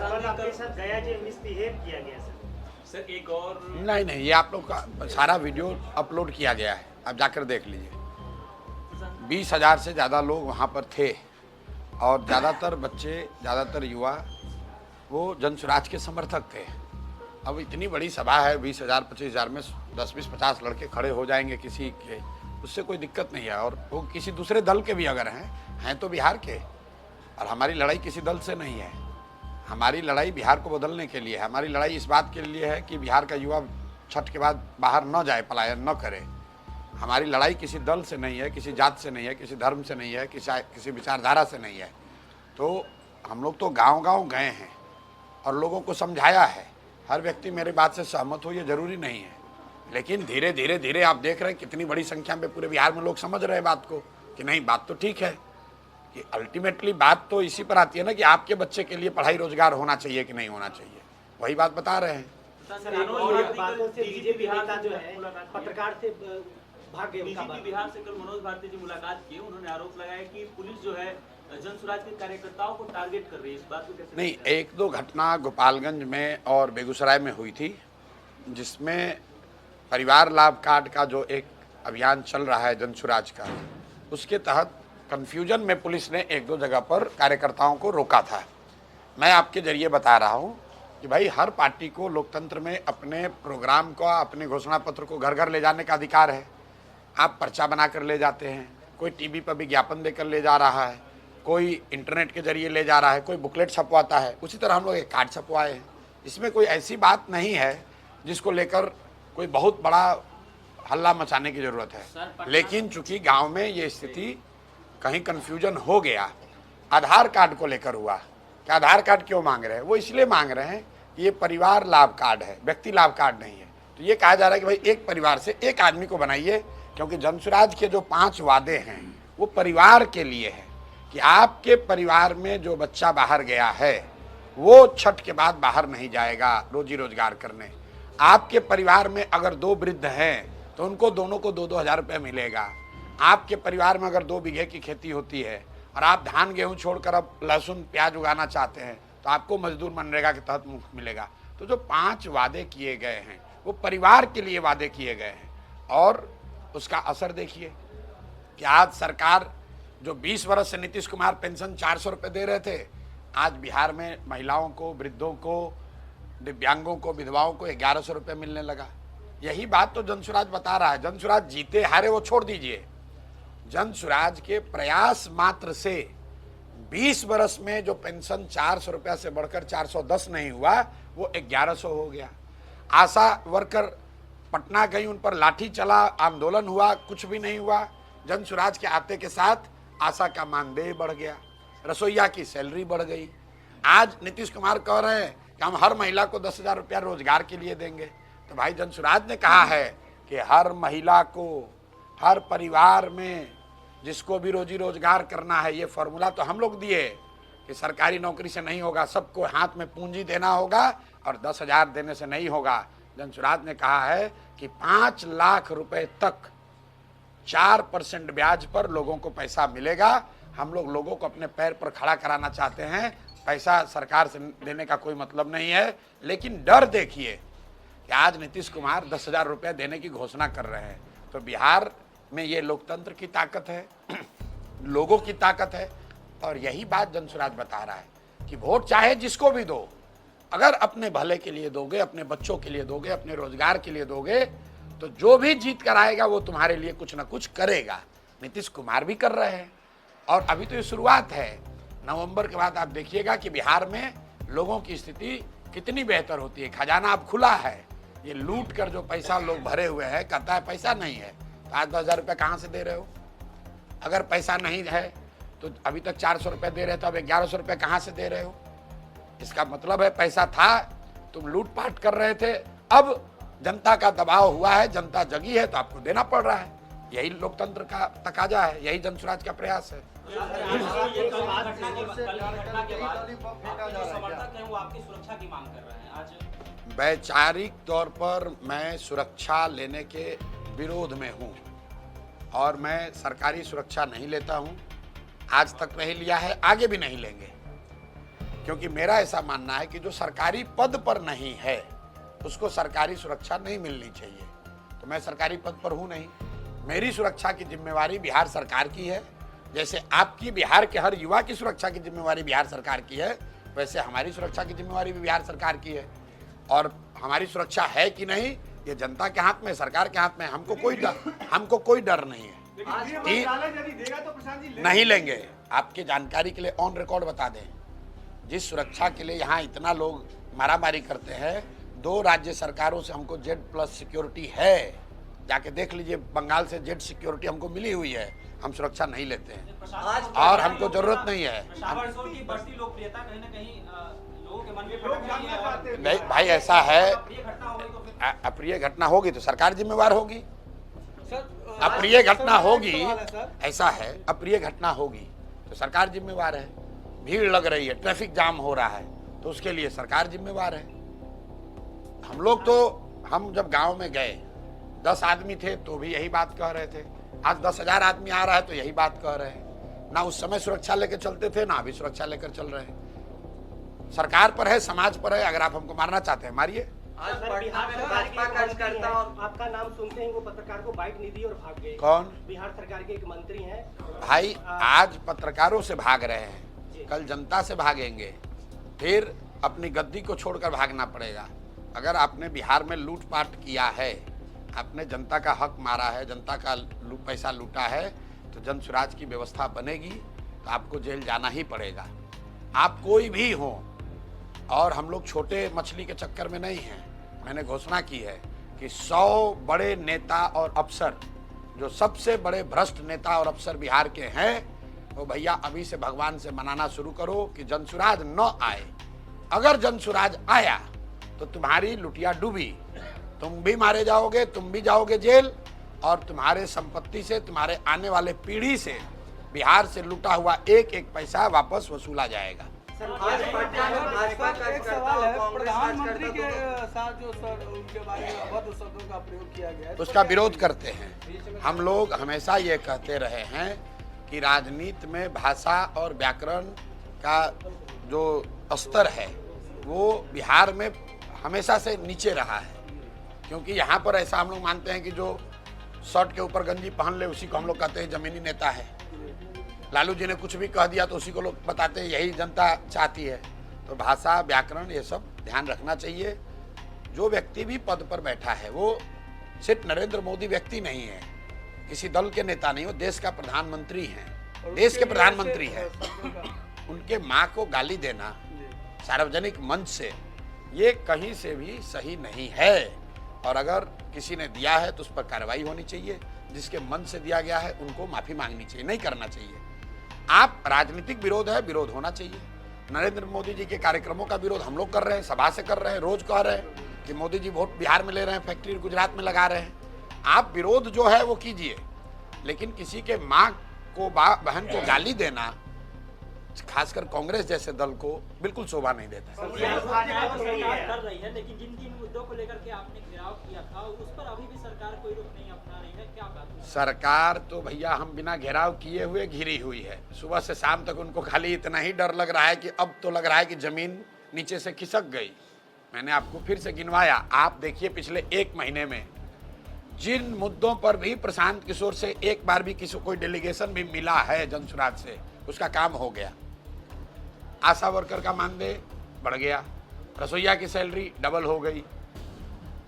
आपके साथ गया जो मिसबिहेव किया गया सर एक और नहीं, ये आप लोग का सारा वीडियो अपलोड किया गया है, आप जाकर देख लीजिए। 20,000 से ज़्यादा लोग वहाँ पर थे और ज़्यादातर बच्चे, ज़्यादातर युवा वो जनसुराज के समर्थक थे। अब इतनी बड़ी सभा है, 20,000 25,000 में 10 20 50 लड़के खड़े हो जाएंगे किसी के, उससे कोई दिक्कत नहीं है। और वो किसी दूसरे दल के भी अगर हैं तो बिहार के, और हमारी लड़ाई किसी दल से नहीं है। हमारी लड़ाई बिहार को बदलने के लिए है। हमारी लड़ाई इस बात के लिए है कि बिहार का युवा छठ के बाद बाहर न जाए, पलायन न करे। हमारी लड़ाई किसी दल से नहीं है, किसी जात से नहीं है, किसी धर्म से नहीं है, किसी विचारधारा से नहीं है। तो हम लोग तो गांव-गांव गए हैं और लोगों को समझाया है। हर व्यक्ति मेरी बात से सहमत हो ये ज़रूरी नहीं है, लेकिन धीरे धीरे आप देख रहे हैं कितनी बड़ी संख्या में पूरे बिहार में लोग समझ रहे हैं बात को कि नहीं, बात तो ठीक है। कि अल्टीमेटली बात तो इसी पर आती है ना कि आपके बच्चे के लिए पढ़ाई रोजगार होना चाहिए कि नहीं होना चाहिए, वही बात बता रहे हैं। पत्रकार से भाग गए। डीजीपी बिहार से कल मनोज भारती जी मुलाकात की, उन्होंने आरोप लगाया कि पुलिस जो है जनसुराज के कार्यकर्ताओं को टारगेट कर रही है। इस बात को कैसे? नहीं, 1-2 घटना गोपालगंज में और बेगूसराय में हुई थी, जिसमें परिवार लाभ कार्ड का जो एक अभियान चल रहा है जनसुराज का, उसके तहत कन्फ्यूजन में पुलिस ने 1-2 जगह पर कार्यकर्ताओं को रोका था। मैं आपके जरिए बता रहा हूं कि भाई हर पार्टी को लोकतंत्र में अपने प्रोग्राम का, अपने घोषणा पत्र को घर घर ले जाने का अधिकार है। आप पर्चा बना कर ले जाते हैं, कोई टीवी पर विज्ञापन देकर ले जा रहा है, कोई इंटरनेट के जरिए ले जा रहा है, कोई बुकलेट छपवाता है। उसी तरह हम लोग एक कार्ड छपवाए हैं। इसमें कोई ऐसी बात नहीं है जिसको लेकर कोई बहुत बड़ा हल्ला मचाने की ज़रूरत है। लेकिन चूंकि गांव में ये स्थिति कहीं कन्फ्यूजन हो गया, आधार कार्ड को लेकर हुआ कि आधार कार्ड क्यों मांग रहे हैं, वो इसलिए मांग रहे हैं कि ये परिवार लाभ कार्ड है, व्यक्ति लाभ कार्ड नहीं है। तो ये कहा जा रहा है कि भाई एक परिवार से एक आदमी को बनाइए, क्योंकि जनसुराज के जो 5 वादे हैं वो परिवार के लिए है कि आपके परिवार में जो बच्चा बाहर गया है वो छठ के बाद बाहर नहीं जाएगा रोजी रोजगार करने। आपके परिवार में अगर 2 वृद्ध हैं तो उनको दोनों को 2-2 हज़ार रुपये मिलेगा। आपके परिवार में अगर 2 बीघे की खेती होती है और आप धान गेहूं छोड़कर अब लहसुन प्याज उगाना चाहते हैं तो आपको मजदूर मनरेगा के तहत मुफ्त मिलेगा। तो जो 5 वादे किए गए हैं वो परिवार के लिए वादे किए गए हैं, और उसका असर देखिए कि आज सरकार जो 20 वर्ष से नीतीश कुमार पेंशन 400 रुपये दे रहे थे, आज बिहार में महिलाओं को, वृद्धों को, दिव्यांगों को, विधवाओं को 1100 रुपये मिलने लगा। यही बात तो जनसुराज बता रहा है। जनसुराज जीते हारे वो छोड़ दीजिए, जनसुराज के प्रयास मात्र से 20 वर्ष में जो पेंशन 400 रुपया से बढ़कर 410 नहीं हुआ वो 1100 हो गया। आशा वर्कर पटना गई, उन पर लाठी चला, आंदोलन हुआ, कुछ भी नहीं हुआ। जनसुराज के आते के साथ आशा का मानदेय बढ़ गया, रसोईया की सैलरी बढ़ गई। आज नीतीश कुमार कह रहे हैं कि हम हर महिला को 10,000 रुपया रोजगार के लिए देंगे। तो भाई जनसुराज ने कहा है कि हर महिला को, हर परिवार में जिसको भी रोजी रोजगार करना है, ये फॉर्मूला तो हम लोग दिए कि सरकारी नौकरी से नहीं होगा, सबको हाथ में पूंजी देना होगा और 10,000 देने से नहीं होगा। जनसुराज ने कहा है कि 5 लाख रुपए तक 4% ब्याज पर लोगों को पैसा मिलेगा। हम लोगों को अपने पैर पर खड़ा कराना चाहते हैं। पैसा सरकार से देने का कोई मतलब नहीं है, लेकिन डर देखिए कि आज नीतीश कुमार 10,000 रुपये देने की घोषणा कर रहे हैं। तो बिहार में ये लोकतंत्र की ताकत है, लोगों की ताकत है, और यही बात जनसुराज बता रहा है कि वोट चाहे जिसको भी दो, अगर अपने भले के लिए दोगे, अपने बच्चों के लिए दोगे, अपने रोजगार के लिए दोगे, तो जो भी जीत कर आएगा वो तुम्हारे लिए कुछ ना कुछ करेगा। नीतीश कुमार भी कर रहे हैं, और अभी तो ये शुरुआत है। नवंबर के बाद आप देखिएगा कि बिहार में लोगों की स्थिति कितनी बेहतर होती है। खजाना अब खुला है। ये लूट कर जो पैसा लोग भरे हुए हैं, कहता है पैसा नहीं है, तो आज 10,000 रुपये कहाँ से दे रहे हो? अगर पैसा नहीं है तो अभी तक 400 रुपये दे रहे थे, अब 1100 रुपये कहाँ से दे रहे हो? इसका मतलब है पैसा था, तुम लूटपाट कर रहे थे, अब जनता का दबाव हुआ है, जनता जगी है, तो आपको देना पड़ रहा है। यही लोकतंत्र का तकाजा है, यही जनसुराज का प्रयास है। वैचारिक तौर पर मैं सुरक्षा लेने के विरोध में हूँ, और मैं सरकारी सुरक्षा नहीं लेता हूँ। आज तक नहीं लिया है, आगे भी नहीं लेंगे, क्योंकि मेरा ऐसा मानना है कि जो सरकारी पद पर नहीं है उसको सरकारी सुरक्षा नहीं मिलनी चाहिए। तो मैं सरकारी पद पर हूं नहीं, मेरी सुरक्षा की जिम्मेवारी बिहार सरकार की है। जैसे आपकी बिहार के हर युवा की सुरक्षा की जिम्मेवारी बिहार सरकार की है, वैसे हमारी सुरक्षा की जिम्मेवारी भी बिहार सरकार की है। और हमारी सुरक्षा है कि नहीं ये जनता के हाथ में, सरकार के हाथ में। हमको कोई डर नहीं है। नहीं लेंगे। आपकी जानकारी के लिए ऑन रिकॉर्ड बता दें, जिस सुरक्षा के लिए यहाँ इतना लोग मारामारी करते हैं, 2 राज्य सरकारों से हमको Z+ सिक्योरिटी है। जाके देख लीजिए, बंगाल से Z सिक्योरिटी हमको मिली हुई है। हम सुरक्षा नहीं लेते हैं और हमको जरूरत नहीं है। की बढ़ती लोकप्रियता कहीं ना कहीं लोगों के मन में खटक रही है। नहीं भाई, ऐसा है, अप्रिय घटना होगी तो फिर अप्रिय घटना होगी तो सरकार जिम्मेवार होगी। अप्रिय घटना होगी, ऐसा है, अप्रिय घटना होगी तो सरकार जिम्मेवार है। भीड़ लग रही है, ट्रैफिक जाम हो रहा है, तो उसके लिए सरकार जिम्मेवार है। हम लोग तो, हम जब गांव में गए 10 आदमी थे तो भी यही बात कह रहे थे। आज 10,000 आदमी आ रहा है तो यही बात कह रहे हैं। ना उस समय सुरक्षा लेकर चलते थे, ना अभी सुरक्षा लेकर चल रहे हैं। सरकार पर है, समाज पर है। अगर आप हमको मारना चाहते हैं मारिए। आज पटना में भाजपा कार्यकर्ता और आपका नाम सुनते ही वो पत्रकार को बाइक नहीं दी और भाग गए। कौन? बिहार सरकार के एक मंत्री हैं। भाई आज पत्रकारों से भाग रहे हैं, कल जनता से भागेंगे, फिर अपनी गद्दी को छोड़कर भागना पड़ेगा। अगर आपने बिहार में लूटपाट किया है, आपने जनता का हक मारा है, जनता का पैसा लूटा है, तो जन सुराज की व्यवस्था बनेगी तो आपको जेल जाना ही पड़ेगा। आप कोई भी हो। और हम लोग छोटे मछली के चक्कर में नहीं हैं। मैंने घोषणा की है कि 100 बड़े नेता और अफसर, जो सबसे बड़े भ्रष्ट नेता और अफसर बिहार के हैं, तो भैया अभी से भगवान से मनाना शुरू करो कि जनसुराज न आए। अगर जनसुराज आया तो तुम्हारी लुटिया डूबी, तुम भी मारे जाओगे, तुम भी जाओगे जेल, और तुम्हारे संपत्ति से, तुम्हारे आने वाले पीढ़ी से बिहार से लूटा हुआ एक एक पैसा वापस वसूला जाएगा। आज पटना में भाजपा कार्यकर्ताओं और प्रधानमंत्री के साथ जो सर उनके बारे में अभद्र शब्दों का प्रयोग किया गया है, उसका विरोध करते हैं। हम लोग हमेशा ये कहते रहे हैं कि राजनीति में भाषा और व्याकरण का जो स्तर है वो बिहार में हमेशा से नीचे रहा है। क्योंकि यहाँ पर ऐसा हम लोग मानते हैं कि जो शर्ट के ऊपर गंजी पहन ले उसी को हम लोग कहते हैं जमीनी नेता है। लालू जी ने कुछ भी कह दिया तो उसी को लोग बताते हैं यही जनता चाहती है। तो भाषा, व्याकरण, ये सब ध्यान रखना चाहिए। जो व्यक्ति भी पद पर बैठा है वो सिर्फ नरेंद्र मोदी व्यक्ति नहीं है, किसी दल के नेता नहीं, वो देश का प्रधानमंत्री हैं, देश के प्रधानमंत्री हैं। उनके माँ को गाली देना सार्वजनिक मंच से, ये कहीं से भी सही नहीं है। और अगर किसी ने दिया है तो उस पर कार्रवाई होनी चाहिए। जिसके मन से दिया गया है उनको माफी मांगनी चाहिए, नहीं करना चाहिए। आप राजनीतिक विरोध है, विरोध होना चाहिए। नरेंद्र मोदी जी के कार्यक्रमों का विरोध हम लोग कर रहे हैं, सभा से कर रहे हैं, रोज कह रहे हैं कि मोदी जी वोट बिहार में ले रहे हैं, फैक्ट्री गुजरात में लगा रहे हैं। आप विरोध जो है वो कीजिए, लेकिन किसी के माँ को, बहन को गाली देना, खासकर कांग्रेस जैसे दल को, बिल्कुल शोभा नहीं देता। कर रही है, लेकिन जिन जिन मुद्दों को लेकर के आपने घेराव किया था उस पर अभी भी सरकार कोई रुख नहीं अपना रही है, क्या बात है? सरकार तो भैया हम बिना घेराव किए हुए घिरी हुई है। सुबह से शाम तक उनको खाली इतना ही डर लग रहा है कि अब तो लग रहा है कि जमीन नीचे से खिसक गई। मैंने आपको फिर से गिनवाया, आप देखिए पिछले 1 महीने में जिन मुद्दों पर भी प्रशांत किशोर से एक बार भी किसी कोई डेलीगेशन भी मिला है जनसुराज से, उसका काम हो गया। आशा वर्कर का मानदेय बढ़ गया, रसोईया की सैलरी डबल हो गई,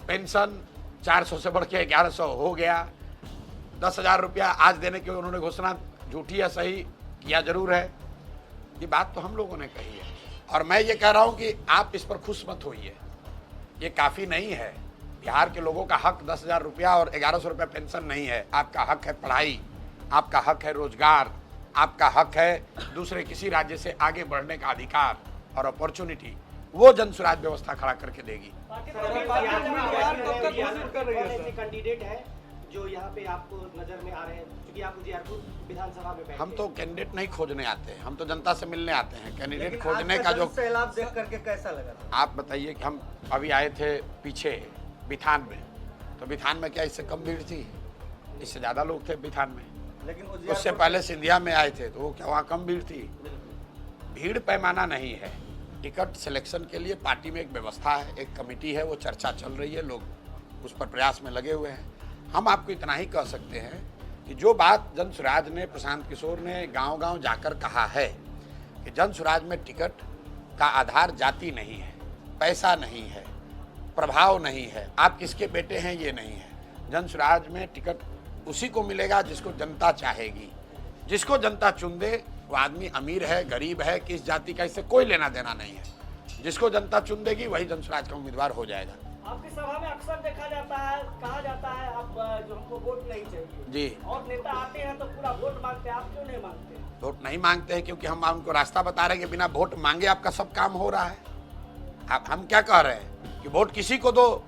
पेंशन 400 से बढ़ के 1100 हो गया, 10,000 रुपया आज देने की उन्होंने घोषणा झूठी या सही किया जरूर है। ये बात तो हम लोगों ने कही है और मैं ये कह रहा हूँ कि आप इस पर खुश मत होइए, ये काफ़ी नहीं है। बिहार के लोगों का हक 10,000 रुपया और 1100 रुपया पेंशन नहीं है। आपका हक है पढ़ाई, आपका हक है रोजगार, आपका हक है दूसरे किसी राज्य से आगे बढ़ने का अधिकार और अपॉर्चुनिटी। वो जनसुराज व्यवस्था खड़ा करके देगी। कैंडिडेट है जो यहाँ पे आपको नजर में आ रहे हैं, क्योंकि आप उजियारपुर विधानसभा में बैठे। हम तो कैंडिडेट नहीं खोजने आते हैं, हम तो जनता से मिलने आते हैं। कैंडिडेट खोजने का जो सैलाब देख करके कैसा लगा? आप बताइए कि हम अभी आए थे पीछे बिथान में, तो बिथान में क्या इससे कम भीड़ थी? इससे ज़्यादा लोग थे बिथान में। लेकिन उससे पहले सिंधिया में आए थे तो वो क्या वहाँ कम भीड़ थी? भीड़ पैमाना नहीं है, टिकट सिलेक्शन के लिए पार्टी में एक व्यवस्था है, एक कमेटी है, वो चर्चा चल रही है, लोग उस पर प्रयास में लगे हुए हैं। हम आपको इतना ही कह सकते हैं कि जो बात जन स्वराज ने, प्रशांत किशोर ने गांव-गांव जाकर कहा है कि जन स्वराज में टिकट का आधार जाति नहीं है, पैसा नहीं है, प्रभाव नहीं है, आप किसके बेटे हैं ये नहीं है। जन स्वराज में टिकट उसी को मिलेगा जिसको जनता चाहेगी। जिसको जनता चुन दे वो आदमी अमीर है, गरीब है, किस जाति का, इससे कोई लेना देना नहीं है। जिसको जनता चुन देगी वही जन स्वराज का उम्मीदवार हो जाएगा। आपकी सभा में अक्सर देखा जाता है, कहा जाता है आप जो हमको वोट नहीं चाहिए जी, और नेता आते हैं तो पूरा वोट मांगते हैं, आप क्यों नहीं मांगते? वोट नहीं मांगते हैं क्योंकि हम उनको रास्ता बता रहे हैं कि बिना वोट मांगे आपका सब काम हो रहा है। हम क्या कह रहे हैं कि वोट किसी को दो,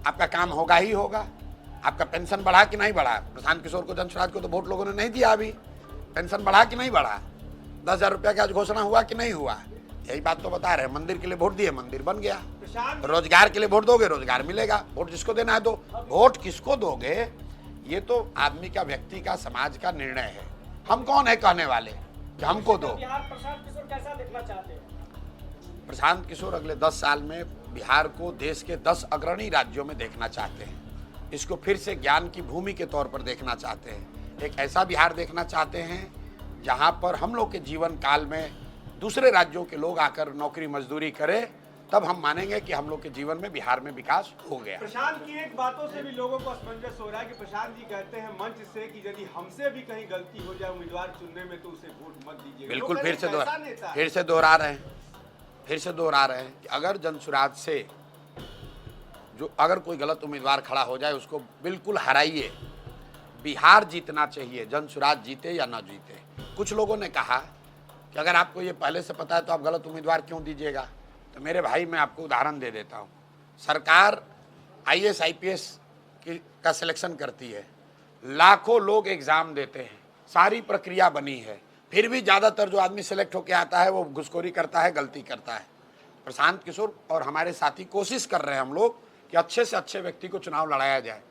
आपका काम होगा ही होगा। आपका पेंशन बढ़ा कि नहीं बढ़ा? प्रशांत किशोर को, जन स्वराज को तो वोट लोगों ने नहीं दिया, अभी पेंशन बढ़ा कि नहीं बढ़ा? 10,000 रुपया का आज घोषणा हुआ कि नहीं हुआ? यही बात तो बता रहे हैं। मंदिर के लिए वोट दिए, मंदिर बन गया। रोजगार के लिए वोट दोगे, रोजगार मिलेगा। वोट जिसको देना है दो। वोट किसको दोगे ये तो आदमी का, व्यक्ति का, समाज का निर्णय है। हम कौन है कहने वाले कि हमको दो? बिहार प्रशांत किशोर कैसा देखना चाहते हैं? प्रशांत किशोर अगले 10 साल में बिहार को देश के 10 अग्रणी राज्यों में देखना चाहते हैं। इसको फिर से ज्ञान की भूमि के तौर पर देखना चाहते हैं। एक ऐसा बिहार देखना चाहते हैं जहां पर हम लोग के जीवन काल में दूसरे राज्यों के लोग आकर नौकरी मजदूरी करें, तब हम मानेंगे कि हम लोग के जीवन में, बिहार में विकास हो गया। प्रशांत की एक बातों से भी लोगों को असमंजस हो रहा है कि प्रशांत जी कहते हैं मंच से कि यदि हमसे भी कहीं गलती हो जाए उम्मीदवार चुनने में तो उसे वोट मत दीजिए। बिल्कुल फिर से दोहरा रहे हैं कि अगर जन स्वराज से अगर कोई गलत उम्मीदवार खड़ा हो जाए उसको बिल्कुल हराइए। बिहार जीतना चाहिए, जन स्वराज जीते या ना जीते। कुछ लोगों ने कहा कि अगर आपको ये पहले से पता है तो आप गलत उम्मीदवार क्यों दीजिएगा? तो मेरे भाई, मैं आपको उदाहरण दे देता हूँ। सरकार IAS IPS का सिलेक्शन करती है, लाखों लोग एग्ज़ाम देते हैं, सारी प्रक्रिया बनी है, फिर भी ज़्यादातर जो आदमी सेलेक्ट होकर आता है वो घुसखोरी करता है, गलती करता है। प्रशांत किशोर और हमारे साथी कोशिश कर रहे हैं हम लोग कि अच्छे से अच्छे व्यक्ति को चुनाव लड़ाया जाए।